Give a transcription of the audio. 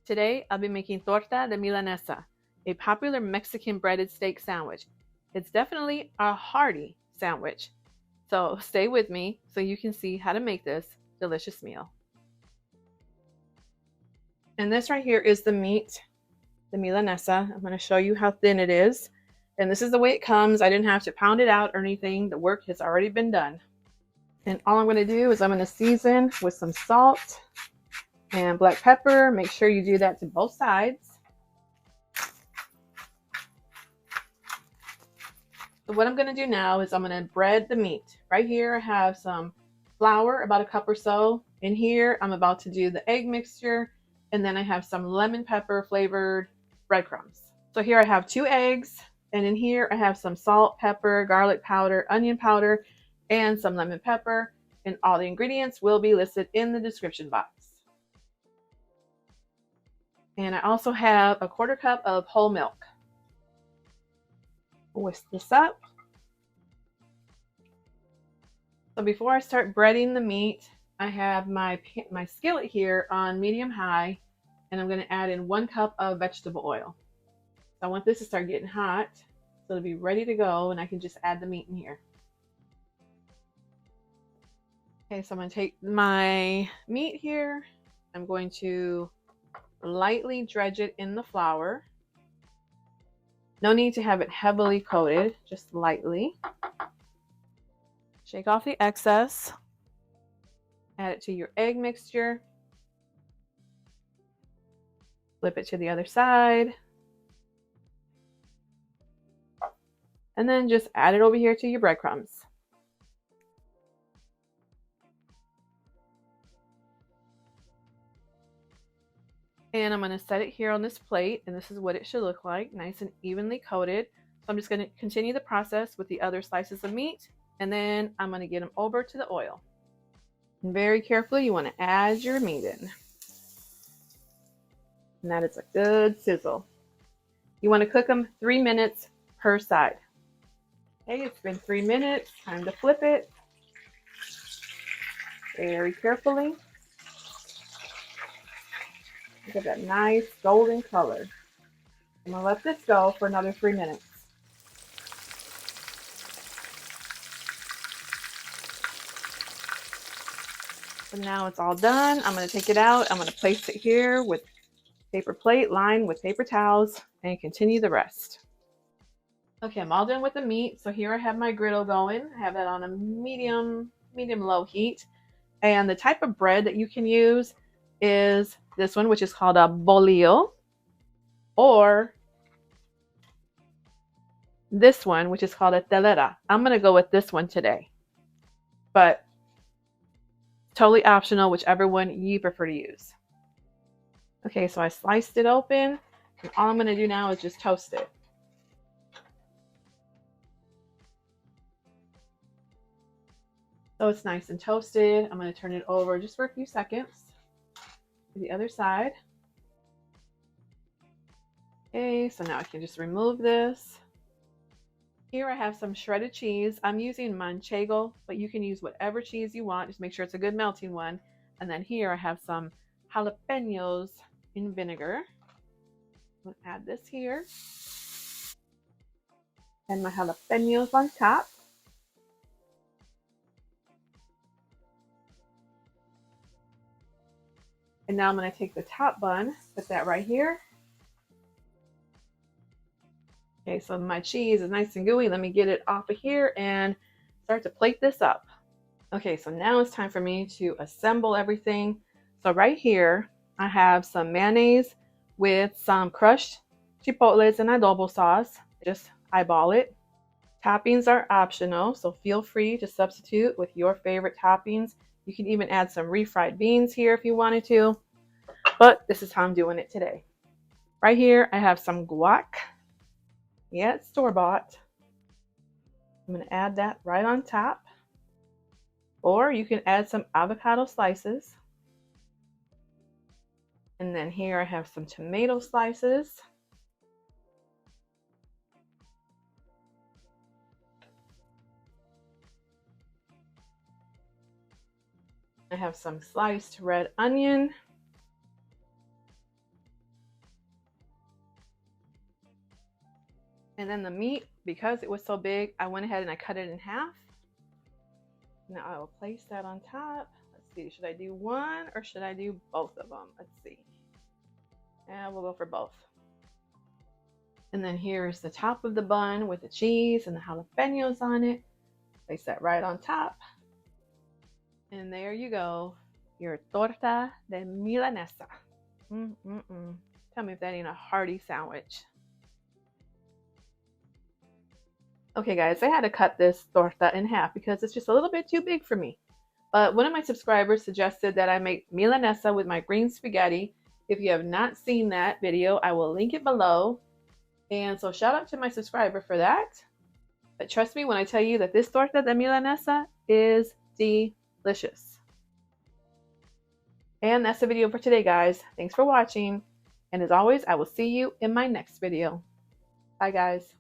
Today, I'll be making Torta de Milanesa, a popular Mexican breaded steak sandwich. It's definitely a hearty sandwich, so stay with me so you can see how to make this delicious meal. And this right here is the meat, the Milanesa. I'm going to show you how thin it is. And this is the way it comes. I didn't have to pound it out or anything. The work has already been done. And all I'm going to do is I'm going to season with some salt and black pepper. Make sure you do that to both sides. So what I'm going to do now is I'm going to bread the meat. Right here I have some flour, about a cup or so. In here I'm about to do the egg mixture, and then I have some lemon pepper flavored breadcrumbs. So here I have 2 eggs, and in here I have some salt, pepper, garlic powder, onion powder, and some lemon pepper. And all the ingredients will be listed in the description box. And I also have a 1/4 cup of whole milk. Whisk this up. So before I start breading the meat, I have my skillet here on medium high, and I'm going to add in 1 cup of vegetable oil. So I want this to start getting hot, so it'll be ready to go, and I can just add the meat in here. Okay, so I'm going to take my meat here. I'm going to lightly dredge it in the flour. No need to have it heavily coated, just lightly. Shake off the excess. Add it to your egg mixture. Flip it to the other side. And then just add it over here to your breadcrumbs. And I'm going to set it here on this plate, and this is what it should look like, nice and evenly coated. So I'm just going to continue the process with the other slices of meat, and then I'm going to get them over to the oil. And very carefully, you want to add your meat in. And that is a good sizzle. You want to cook them 3 minutes per side. Okay, it's been 3 minutes. Time to flip it. Very carefully. Look at that nice golden color. I'm going to let this go for another 3 minutes. So now it's all done. I'm going to take it out. I'm going to place it here with paper plate lined with paper towels and continue the rest. Okay, I'm all done with the meat. So here I have my griddle going. I have that on a medium low heat. And the type of bread that you can use is this one, which is called a bolillo, or this one, which is called a telera. I'm going to go with this one today, but totally optional, whichever one you prefer to use. Okay, so I sliced it open, and all I'm going to do now is just toast it. So it's nice and toasted. I'm going to turn it over just for a few seconds to the other side. Okay, so now I can just remove this. Here I have some shredded cheese. I'm using manchego, but you can use whatever cheese you want. Just make sure it's a good melting one. And then here I have some jalapeños in vinegar. I'm going to add this here. And my jalapeños on top. And now I'm going to take the top bun, put that right here. Okay, so my cheese is nice and gooey. Let me get it off of here and start to plate this up. Okay, so now it's time for me to assemble everything. So right here, I have some mayonnaise with some crushed chipotles and adobo sauce. Just eyeball it. Toppings are optional, so feel free to substitute with your favorite toppings. You can even add some refried beans here if you wanted to, but this is how I'm doing it today. Right here, I have some guac. Yeah, it's store-bought. I'm going to add that right on top. Or you can add some avocado slices. And then here I have some tomato slices. I have some sliced red onion. And then the meat, because it was so big, I went ahead and I cut it in half. Now I will place that on top. Let's see, should I do one or should I do both of them? Let's see. And we'll go for both. And then here's the top of the bun with the cheese and the jalapeños on it. Place that right on top. And there you go, your torta de milanesa. Tell me if that ain't a hearty sandwich. Okay guys, I had to cut this torta in half because it's just a little bit too big for me. But one of my subscribers suggested that I make milanesa with my green spaghetti. If you have not seen that video, I will link it below. And so shout out to my subscriber for that. But trust me when I tell you that this torta de milanesa is delicious. And that's the video for today, guys. Thanks for watching. And as always, I will see you in my next video. Bye, guys.